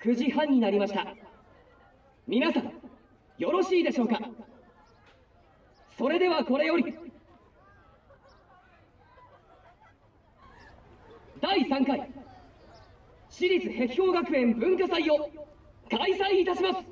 9時半になりました。皆さん、よろしいでしょうか。それではこれより、第3回私立壁標学園文化祭を開催いたします。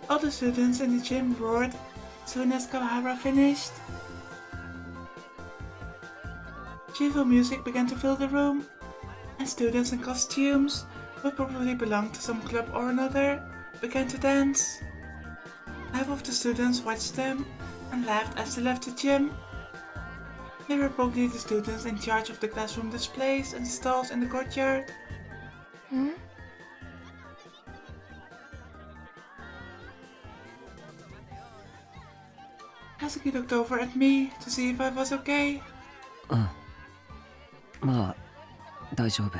All the students in the gym roared soon as Kawahara finished. Cheerful music began to fill the room, and students in costumes, who probably belonged to some club or another, began to dance. Half of the students watched them and laughed as they left the gym. They were probably the students in charge of the classroom displays and stalls in the courtyard. Hazuki looked over at me to see if I was okay. まあ、大丈夫。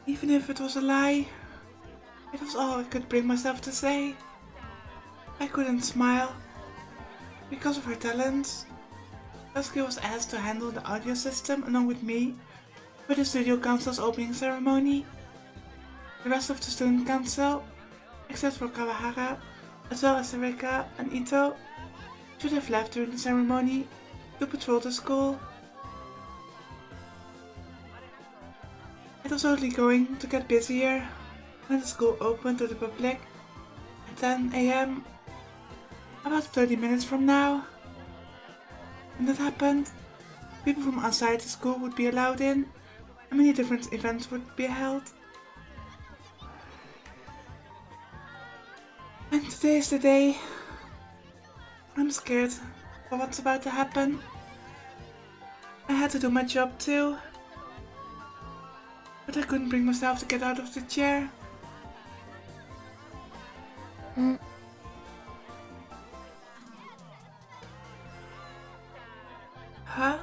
Even if it was a lie, it was all I could bring myself to say. I couldn't smile. Because of her talents, Hazuki was asked to handle the audio system along with me for the studio council's opening ceremony. The rest of the student council, except for Kawahara, as well as Sarika and Ito, should have left during the ceremony to patrol the school. It was only going to get busier when the school opened to the public at 10 AM, about 30 minutes from now. When that happened, people from outside the school would be allowed in, and many different events would be held. And today is the day. I'm scared for what's about to happen. I had to do my job too, but I couldn't bring myself to get out of the chair. Huh?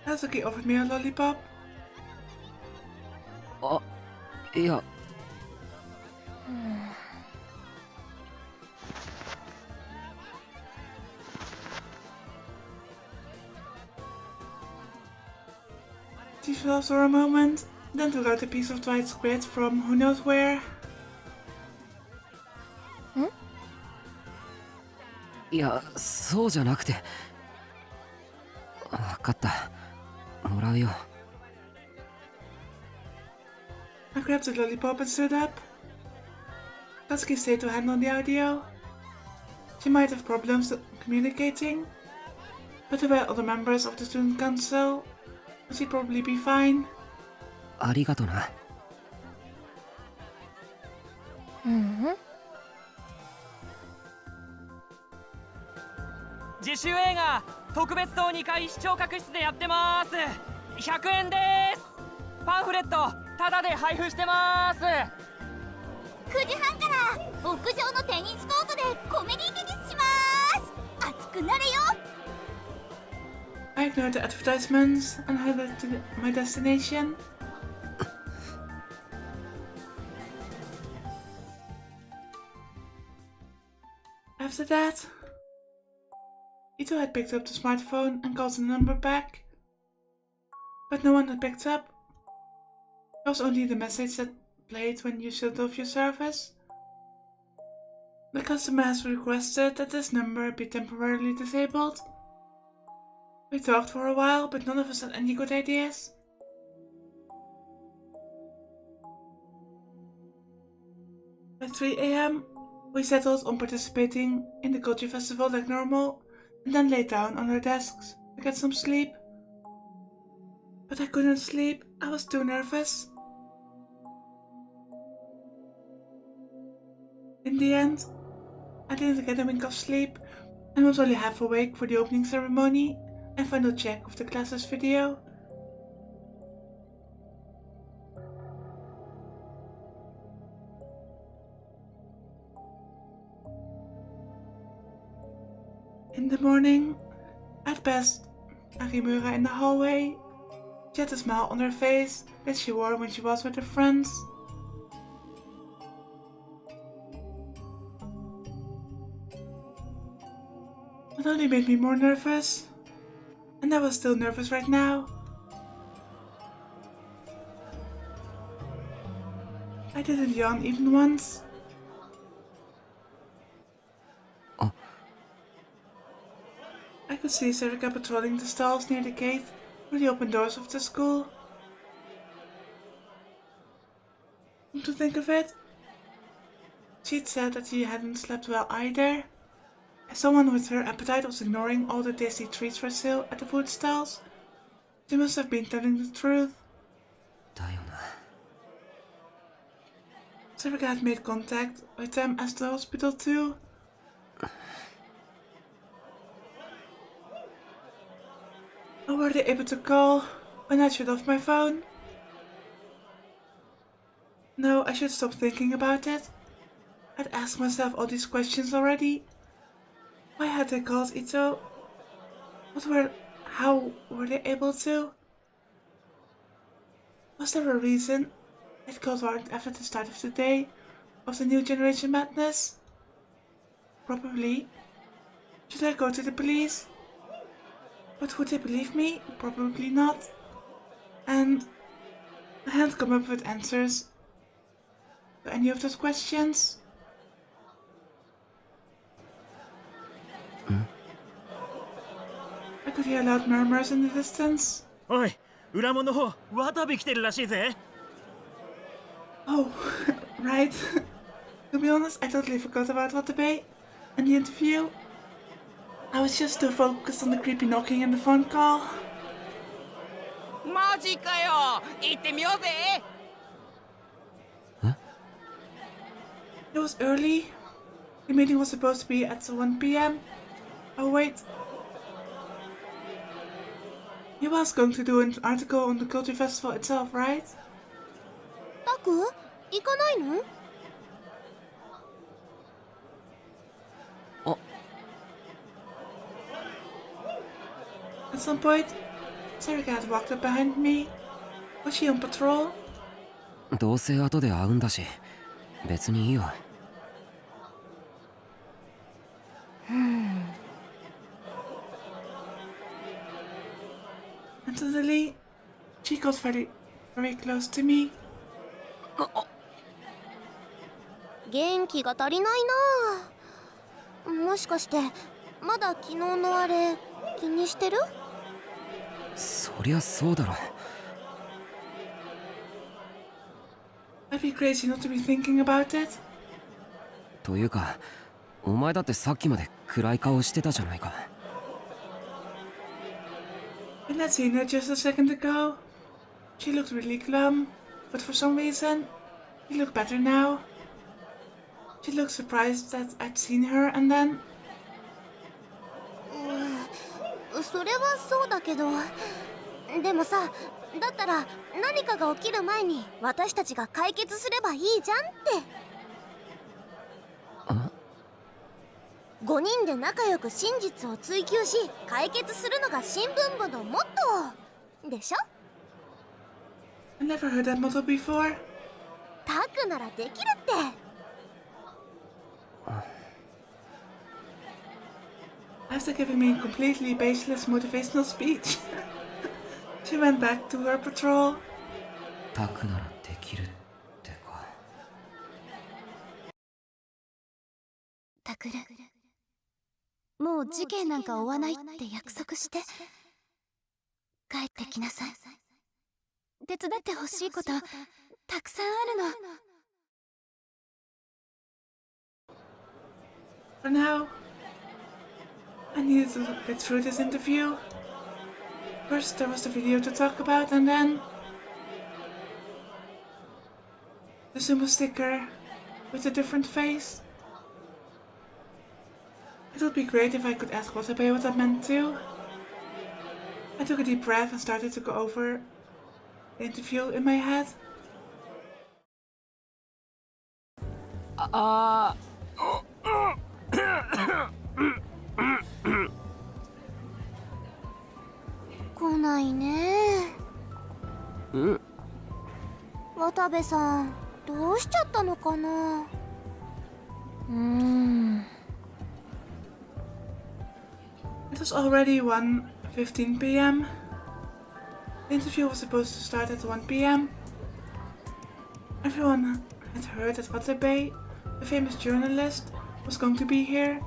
Hazuki offered me a lollipop. あ、いや。She fell for a moment, then took out a piece of dried squid from who knows where. いや、そうじゃなくて。わかった。もらうよ。I grabbed the lollipop and stood up. Hazuki stayed to handle the audio. She might have problems communicating, but there were other members of the student council, and she'd probably be fine. ありがとな。自主映画特別棟2階視聴覚室でやってます。100円です。パンフレットタダで配布してます。9時半から屋上のテニスコートでコメディテニスします。熱くなれよ。 I ignored the advertisements and headed to my destination. After that, Ito had picked up the smartphone and called the number back, but no one had picked up. There was only the message that played when you shut off your service. The customer has requested that this number be temporarily disabled. We talked for a while, but none of us had any good ideas. At 3 AM, we settled on participating in the Culture Festival like normal, and then lay down on our desks to get some sleep. But I couldn't sleep, I was too nervous. In the end, I didn't get a wink of sleep and was only half awake for the opening ceremony and final check of the classes video. In the morning, at best, Arimura in the hallway. She had a smile on her face that she wore when she was with her friends. It only made me more nervous, and I was still nervous right now. I didn't yawn even once. I could see Serika patrolling the stalls near the gate through the open doors of the school. Come to think of it, she'd said that she hadn't slept well either. As someone with her appetite was ignoring all the tasty treats for sale at the food stalls, she must have been telling the truth. Serika had made contact with them at the hospital too. Or were they able to call when I shut off my phone? No, I should stop thinking about it. I'd asked myself all these questions already. Why had they called Ito? How were they able to? Was there a reason they'd called right after the start of the day of the new generation madness? Probably. Should I go to the police? But would they believe me? Probably not. And I hadn't come up with answers to any of those questions. I could hear loud murmurs in the distance. おい、裏門の方、渡部来てるらしいぜ。Oh, right. To be honest, I totally forgot about Watabe and the interview. I was just too focused on the creepy knocking and the phone call. マジかよ、行ってみようぜ。It was early. The meeting was supposed to be at 1 p.m. Oh wait. He was going to do an article on the culture festival itself, right? タク、行かないの？ At some point, Serika had walked up behind me. Was she on patrol? どうせ後で会うんだし、別にいいよ。And suddenly, she got very, very close to me. 元気が足りないな。もしかしてまだ昨日のあれ気にしてる？そりゃそうだろ。I'd be crazy not to be thinking about it. というか、お前だってさっきまで暗い顔してたじゃないか。And I'd seen her just a second ago. She looked really glum, but for some reason, she looked better now. She looked surprised that I'd seen her, and then... それはそうだけど、でもさ、だったら何かが起きる前に私たちが解決すればいいじゃんって。5人で仲良く真実を追求し解決するのが新聞部のモットーでしょ？ I never heard that motto before. タクならできるって。After giving me a completely baseless motivational speech, she went back to her patrol. タクならできるってか。タクル、もう事件なんか追わないって約束して帰ってきなさい。手伝ってほしいことたくさんあるの。For now, I needed to get through this interview. First there was the video to talk about, and then the sumo sticker with a different face. It would be great if I could ask Watabe what that meant too. I took a deep breath and started to go over the interview in my head. 来ないね。渡部さん、どうしちゃったのかな。It was already 1:15 p.m. The interview was supposed to start at 1 p.m. Everyone had heard that Watanabe, the famous journalist, was going to be here.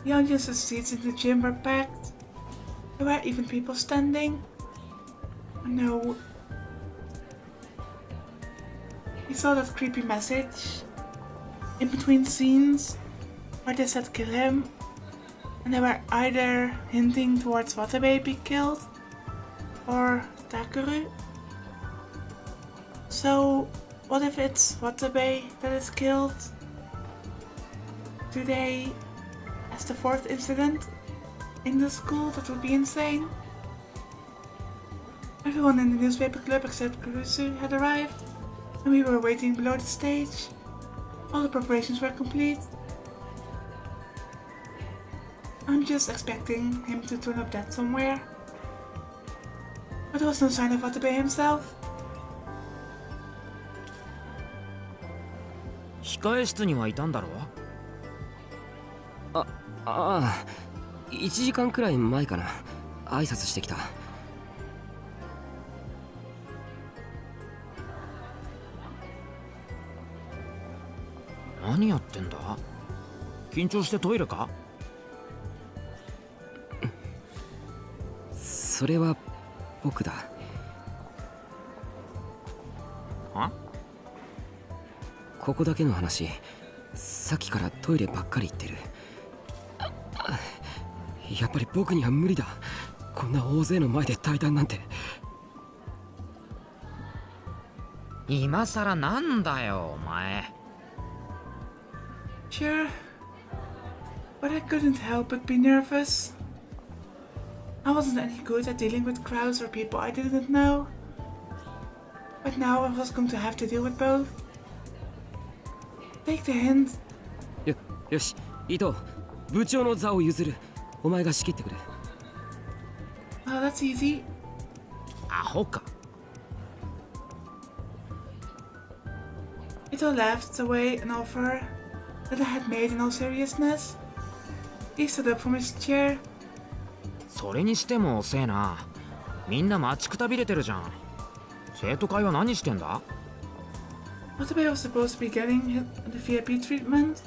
The audience's seats in the gym were packed. There were even people standing. No. He saw that creepy message in between scenes where they said kill him, and they were either hinting towards Watanabe be killed or Takeru. So what if it's Watanabe that is killed today as the 4th incident in the school? That would be insane. Everyone in the newspaper club except Kurusu had arrived, and we were waiting below the stage. All the preparations were complete. I'm just expecting him to turn up dead somewhere. But there was no sign of Watanabe himself. 控え室にはいたんだろ。ああ、1時間くらい前かな。挨拶してきた。何やってんだ。緊張してトイレか。それは僕だ。は？ここだけの話、さっきからトイレばっかり行ってる。やっぱり僕には無理だ。こんな大勢の前で対談なんて。今さらなんだよお前。Sure, but I couldn't help but be nervous. I wasn't any good at dealing with crowds or people I didn't know. But now I was going to have to deal with both. Take the hint. よし、伊藤、部長の座を譲る。お前が仕切ってくれ。Oh, that's easy. アホか。Ito laughed away an offer that I had made in all seriousness. He stood up from his chair. それにしても遅えな。みんな待ちくたびれてるじゃん。生徒会は何してんだ。 Watanabe was supposed to be getting the VIP treatment,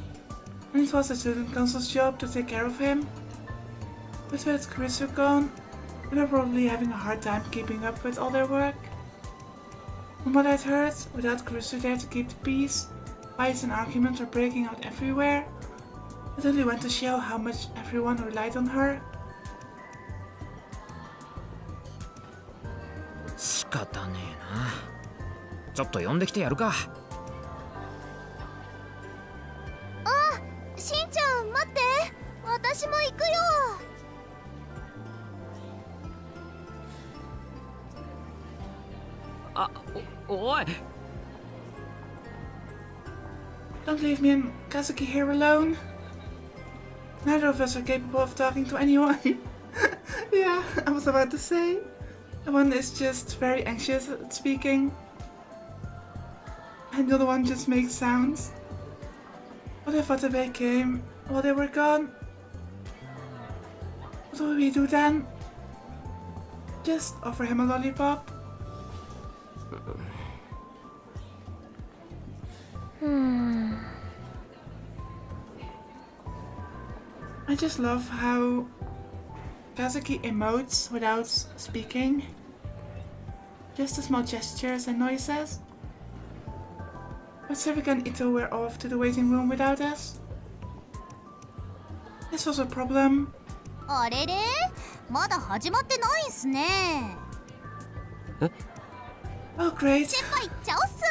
and it was the student council's job to take care of him. But with Kurisu gone, they were probably having a hard time keeping up with all their work. From what I'd heard, without Kurisu there to keep the peace, fights and arguments were breaking out everywhere. It only went to show how much everyone relied on her. 仕方ねえな。ちょっと呼んできてやるか。しんちゃん待って、私も行くよ。おい。 Don't leave me and Kazuki here alone. Neither of us are capable of talking to anyone. Yeah, I was about to say. The one is just very anxious at speaking, and the other one just makes sounds. What if Watanabe came while they were gone? What would we do then? Just offer him a lollipop? I just love how Kazuki emotes without speaking. Just the small gestures and noises. But Civic and Ito were off to the waiting room without us. This was a problem. あれれ、まだ始まってないんすね。Oh great. 先輩行っちゃおっす。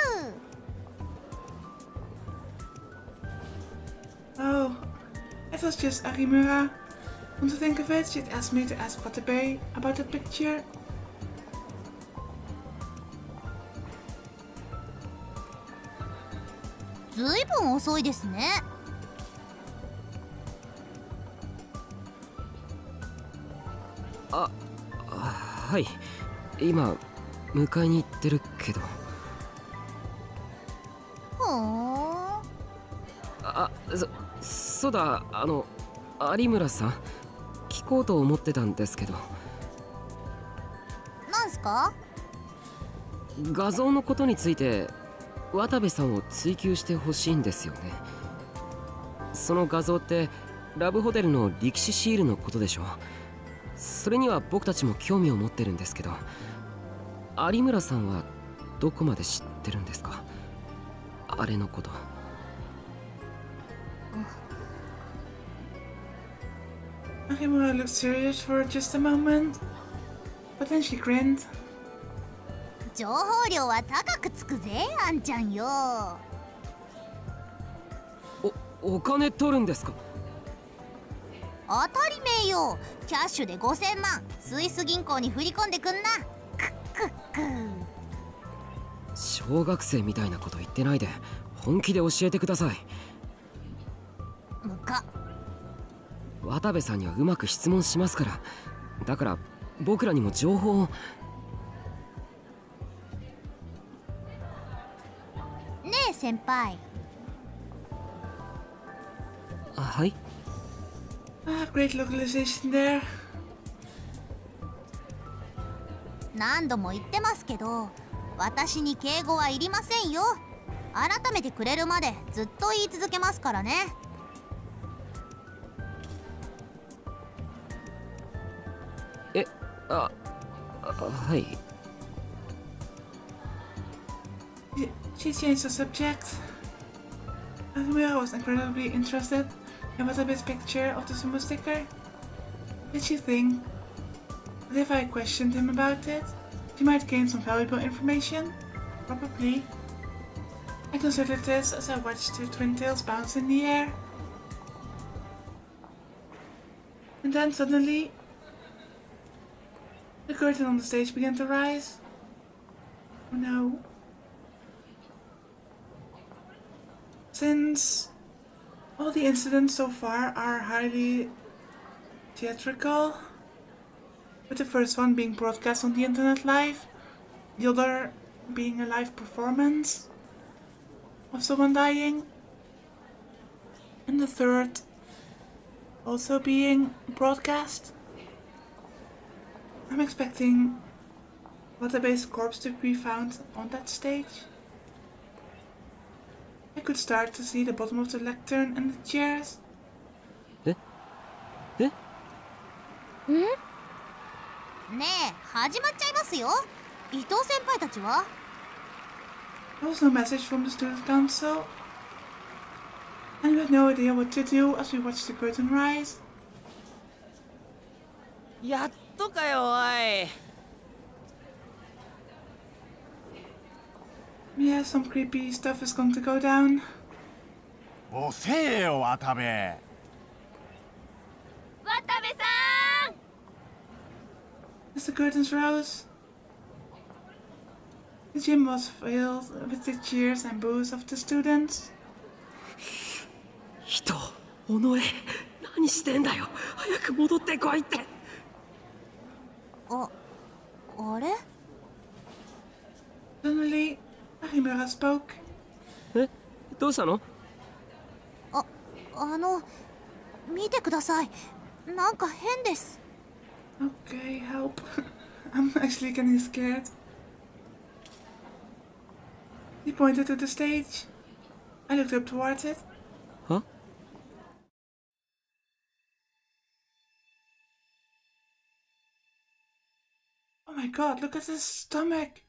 Oh, it was just Arimura. Come to think of it, she'd asked me to ask Watabe about the picture.ずいぶん遅いですね。はい、今迎えに行ってるけど。ふーん。そうだ、有村さん聞こうと思ってたんですけど。なんすか？画像のことについて渡部さんを追求してほしいんですよね。その画像ってラブホテルの力士シールのことでしょ。それには僕たちも興味を持ってるんですけど、有村さんはどこまで知ってるんですか、あれのこと。Akimura looked serious for just a moment, but then she grinned. 情報量は高くつくぜ、あんちゃんよ。お金取るんですか？当たり前よ。キャッシュで5000万スイス銀行に振り込んでくんな。クックック。小学生みたいなこと言ってないで本気で教えてください。むか。渡部さんにはうまく質問しますから。だから僕らにも情報を。ねえ先輩。はい。Great localization there. 何度も言ってますけど、私に敬語はいりませんよ。改めてくれるまでずっと言い続けますからね。はい。She changed the subject. Akimura was incredibly interested in Watabe's picture of the sumo sticker. Did she think that if I questioned him about it, she might gain some valuable information? Probably. I considered this as I watched the twin tails bounce in the air. And then suddenly, the curtain on the stage began to rise. Oh no. Since all the incidents so far are highly theatrical, with the first one being broadcast on the internet live, the other being a live performance of someone dying, and the third also being broadcast, I'm expecting Watabe's corpse to be found on that stage. I could start to see the bottom of the lectern and the chairs. ねえ、始まっちゃいますよ。伊藤先輩たちは？ There was no message from the student council, and we had no idea what to do as we watched the curtain rise. やっとかよおい。Yeah, some creepy stuff is going to go down. 遅えよ渡部。渡部さん。 As the curtains rose, the gym was filled with the cheers and boos of the students. 人、おのえ、何してんだよ。早く戻ってこいって。あれ？ Suddenly, Akimura spoke. どうしたの？見てください。なんか変です。Okay, help. I'm actually getting scared. He pointed to the stage. I looked up towards it. Huh? Oh my god, look at his stomach.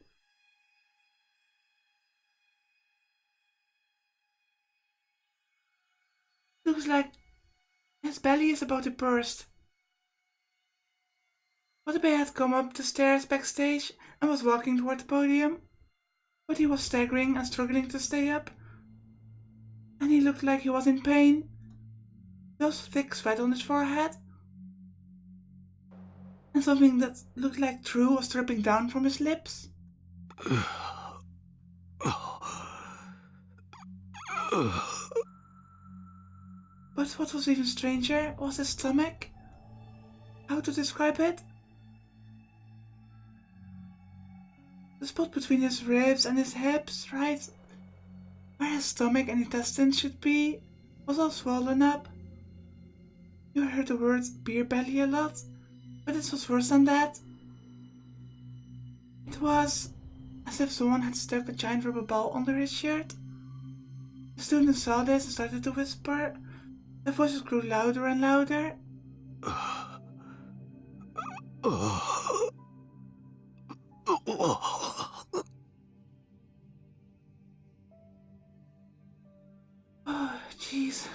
Looks like his belly is about to burst. Watabe had come up the stairs backstage and was walking toward the podium, but he was staggering and struggling to stay up, and he looked like he was in pain. There was thick sweat on his forehead, and something that looked like True was dripping down from his lips. But what was even stranger was his stomach. How to describe it? The spot between his ribs and his hips, right where his stomach and intestines should be, was all swollen up. You heard the word beer belly a lot, but it was worse than that. It was as if someone had stuck a giant rubber ball under his shirt. The students saw this and started to whisper. Their voices grew louder and louder. Oh, jeez.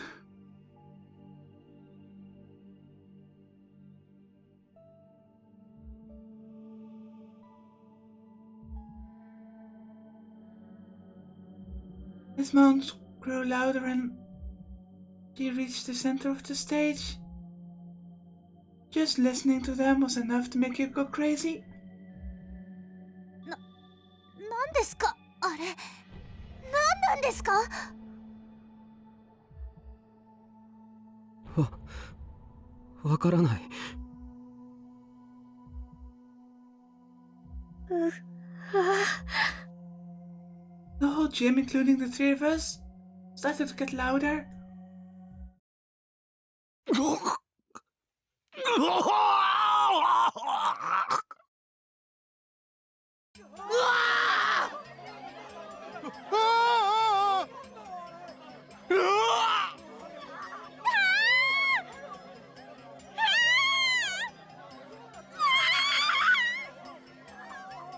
His moans grew louder and she reached the center of the stage. Just listening to them was enough to make you go crazy. 何ですかあれ。何なんですか。わからない。The whole gym, including the three of us, started to get louder.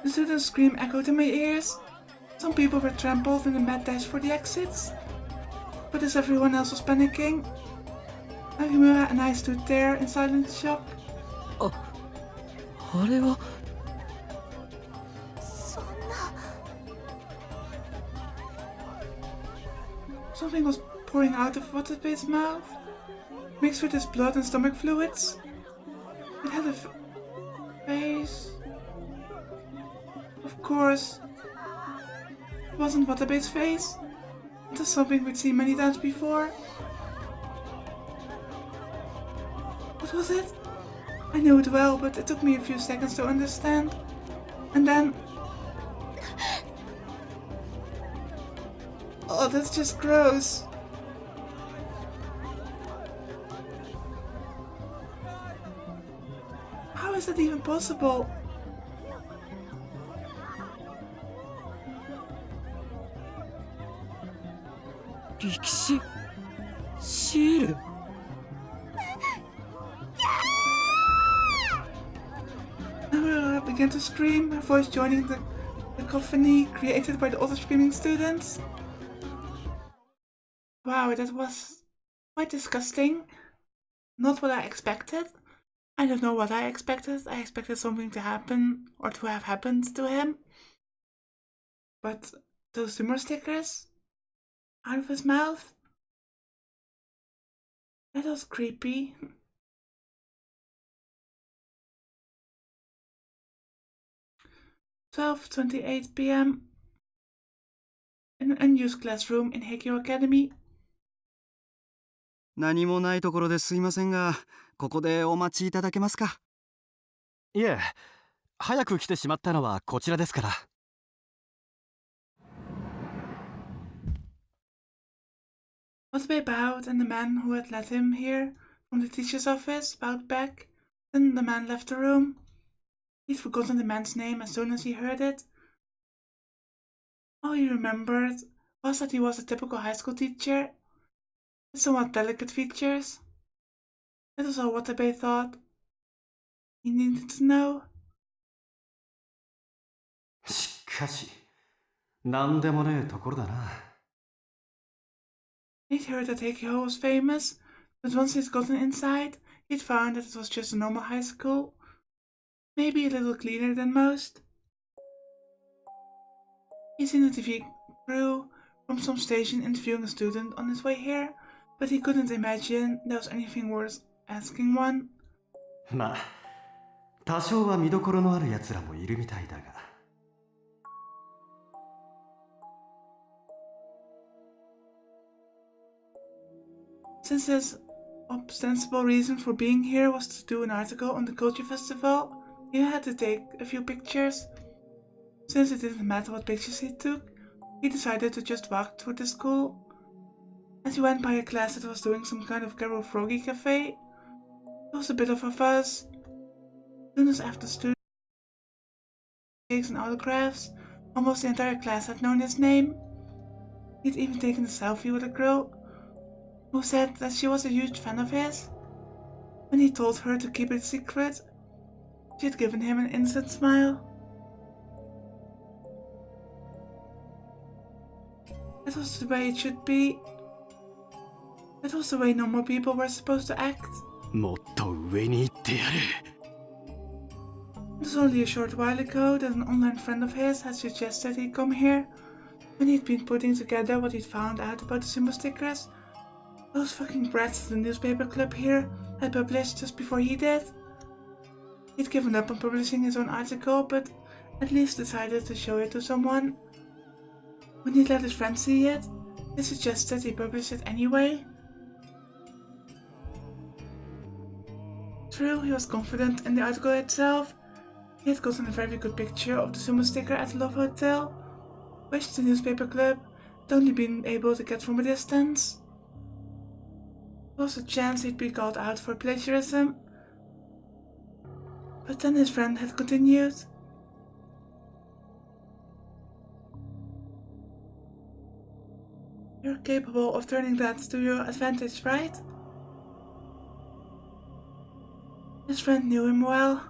The students' scream echoed in my ears. Some people were trampled in the mad dash for the exits. But as everyone else was panicking, Nakamura and I stood there in silent shock. あれは。そんな。Something was pouring out of Waterbay's mouth, mixed with his blood and stomach fluids. It had a face. Of course, it wasn't Waterbay's face. It was something we'd seen many times before. What was it? I knew it well, but it took me a few seconds to understand. And then... Oh, that's just gross. How is that even possible? Rikshi Shield. Naruto began to scream, her voice joining the cacophony created by the other screaming students. Wow, that was quite disgusting. Not what I expected. I don't know what I expected. I expected something to happen or to have happened to him. But those tumor stickers out of his mouth? That was creepy. "12:28 p.m. in an unused classroom in Heikyo Academy." 何もないところですいませんが、ここでお待ちいただけますか。いえ、早く来てしまったのはこちらですから。Watanabe bowed, and the man who had led him here from the teacher's office bowed back. Then the man left the room. He'd forgotten the man's name as soon as he heard it. All he remembered was that he was a typical high school teacher, with somewhat delicate features. That was all Watanabe thought. He needed to know. しかし、なんでもねえところだな。He'd heard that Heikyo was famous, but once he'd gotten inside, he'd found that it was just a normal high school. Maybe a little cleaner than most. He'd seen a TV crew from some station interviewing a student on his way here, but he couldn't imagine there was anything worth asking one. まあ、多少は見どころのある奴らもいるみたいだが。Since his ostensible reason for being here was to do an article on the culture festival, he had to take a few pictures. Since it didn't matter what pictures he took, he decided to just walk through the school. As he went by a class that was doing some kind of Carol Froggy cafe, there was a bit of a fuss. Students after students, cakes and autographs, almost the entire class had known his name. He'd even taken a selfie with a girl who said that she was a huge fan of his. When he told her to keep it secret, she had given him an instant smile. That was the way it should be. That was the way normal people were supposed to act. もっと上に行ってやる。It was only a short while ago that an online friend of his had suggested he come here. When he'd been putting together what he'd found out about the symbol stickers, those fucking brats at the newspaper club here had published just before he did. He'd given up on publishing his own article, but at least decided to show it to someone. When he'd let his friend see it, they suggested he publish it anyway. True, he was confident in the article itself. He had gotten a very good picture of the sumo sticker at the Love Hotel, which the newspaper club had only been able to get from a distance. There was a chance he'd be called out for plagiarism. But then his friend had continued. You're capable of turning that to your advantage, right? His friend knew him well.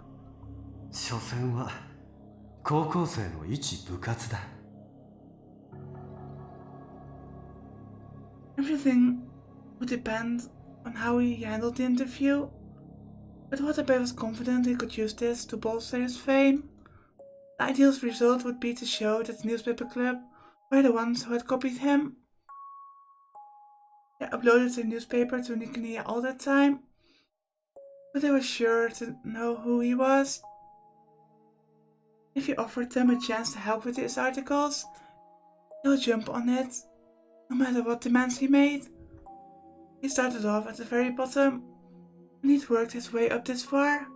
所詮は高校生の一部活だ。Everything would depend on how he handled the interview, but Watabe was confident he could use this to bolster his fame. The ideal result would be to show that the newspaper club were the ones who had copied him. They uploaded the newspaper to Nikenia all the time, but they were sure to know who he was. If he offered them a chance to help with his articles, they would jump on it, no matter what demands he made. He started off at the very bottom, and he'd worked his way up this far.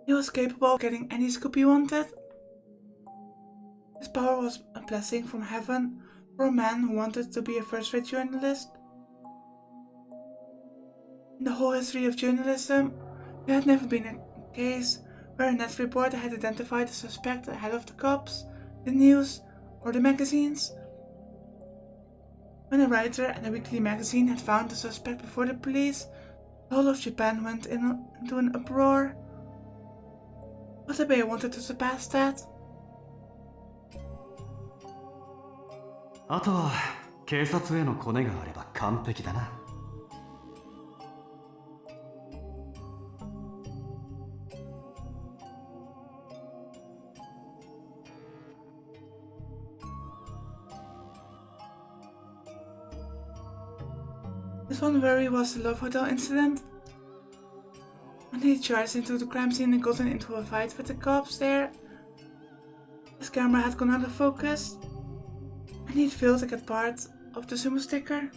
He was capable of getting any scoop he wanted. His power was a blessing from heaven for a man who wanted to be a first-rate journalist. In the whole history of journalism, there had never been a case where a net reporter had identified a suspect ahead of the cops, the news, or the magazines. When a writer and a weekly magazine had found the suspect before the police, the whole of Japan went into an uproar. Watabe wanted to surpass that. あとは警察へのコネがあれば完璧だな。His one worry was the Love Hotel incident. When he charged into the crime scene and gotten into a fight with the cops there, his camera had gone out of focus, and he'd failed to get part of the sumo sticker.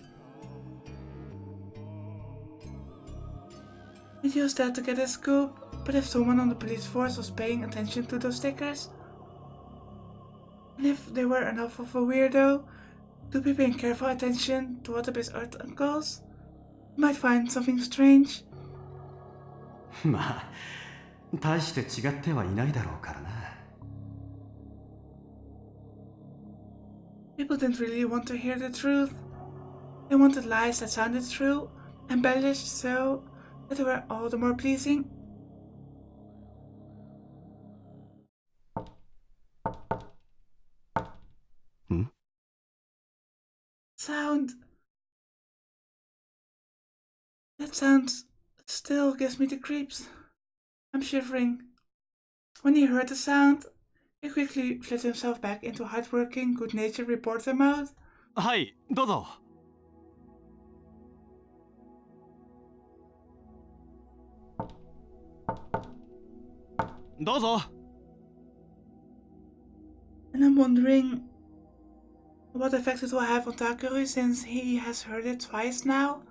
He'd used that to get his scoop, but if someone on the police force was paying attention to those stickers, and if they were enough of a weirdo to be paying careful attention to Watabe's articles, you might find something strange. まあ大して違ってはいないだろうからな。People didn't really want to hear the truth. They wanted lies that sounded true, embellished so that they were all the more pleasing. Sound. That sound still gives me the creeps. I'm shivering. When he heard the sound, he quickly fled himself back into hard-working, good-natured reporter mode. はい、どうぞ。どうぞ。 And I'm wondering what effect it will have on Takeru since he has heard it twice now.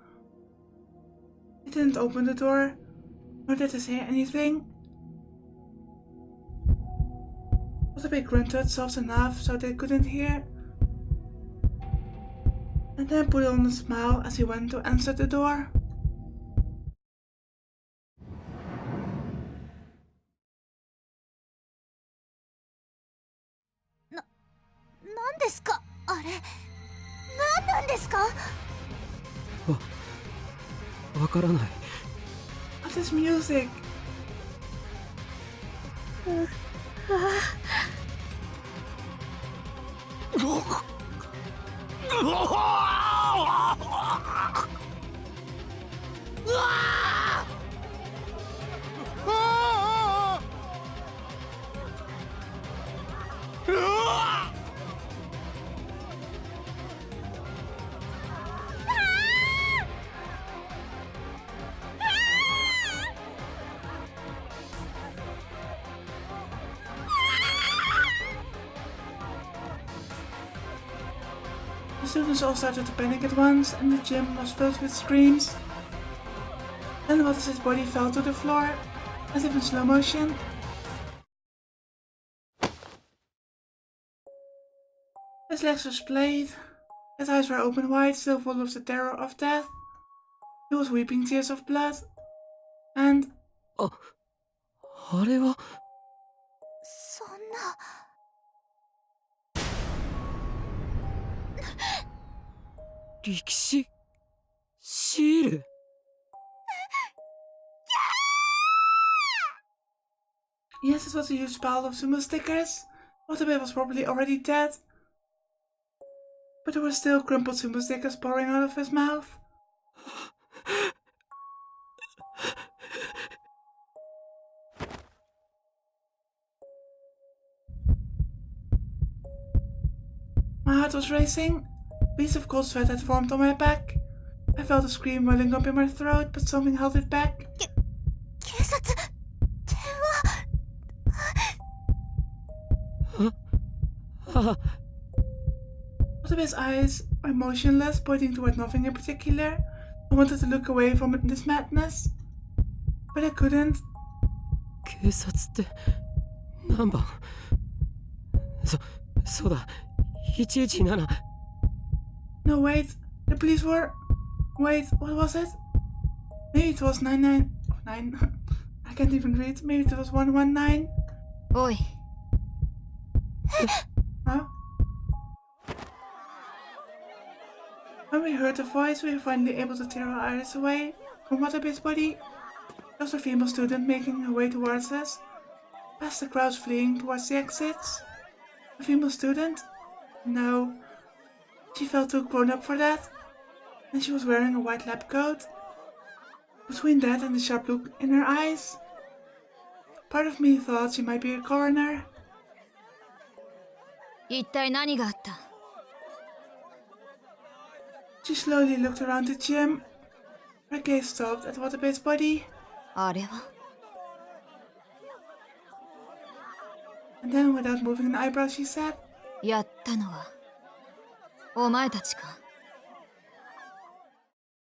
He didn't open the door, nor did he say anything. Watabe grunted soft enough so they couldn't hear, and then put on a smile as he went to answer the door. What? わからない。 What is music? The students all started to panic at once, and the gym was filled with screams. Then Wats's body fell to the floor, as if in slow motion. His legs were splayed, his eyes were open wide, still full of the terror of death. He was weeping tears of blood, and... あれはそんな。力士シール。 Yes, it was a huge pile of sumo stickers. Watabe was probably already dead, but there were still crumpled sumo stickers pouring out of his mouth. My heart was racing. Beads of cold sweat had formed on my back. I felt a scream welling up in my throat, but something held it back. 警察電話。 Watabe's eyes were motionless, pointing toward nothing in particular. I wanted to look away from this madness, but I couldn't. 警察って何番？そうだ。117。 No, wait. The police were... Wait, what was it? Maybe it was 99... 9... I can't even read. Maybe it was 119. おい。 Huh? When we heard the voice, we were finally able to tear our eyes away from Watabe's body. There was a female student making her way towards us, past the crowds fleeing towards the exits. A female student? No. She felt too grown up for that, and she was wearing a white lab coat. Between that and the sharp look in her eyes, part of me thought she might be a coroner. 一体何があった？ She slowly looked around the gym. Her gaze stopped at Watabe's body, あれは？ and then without moving an eyebrow she said, やったのはお前たちか？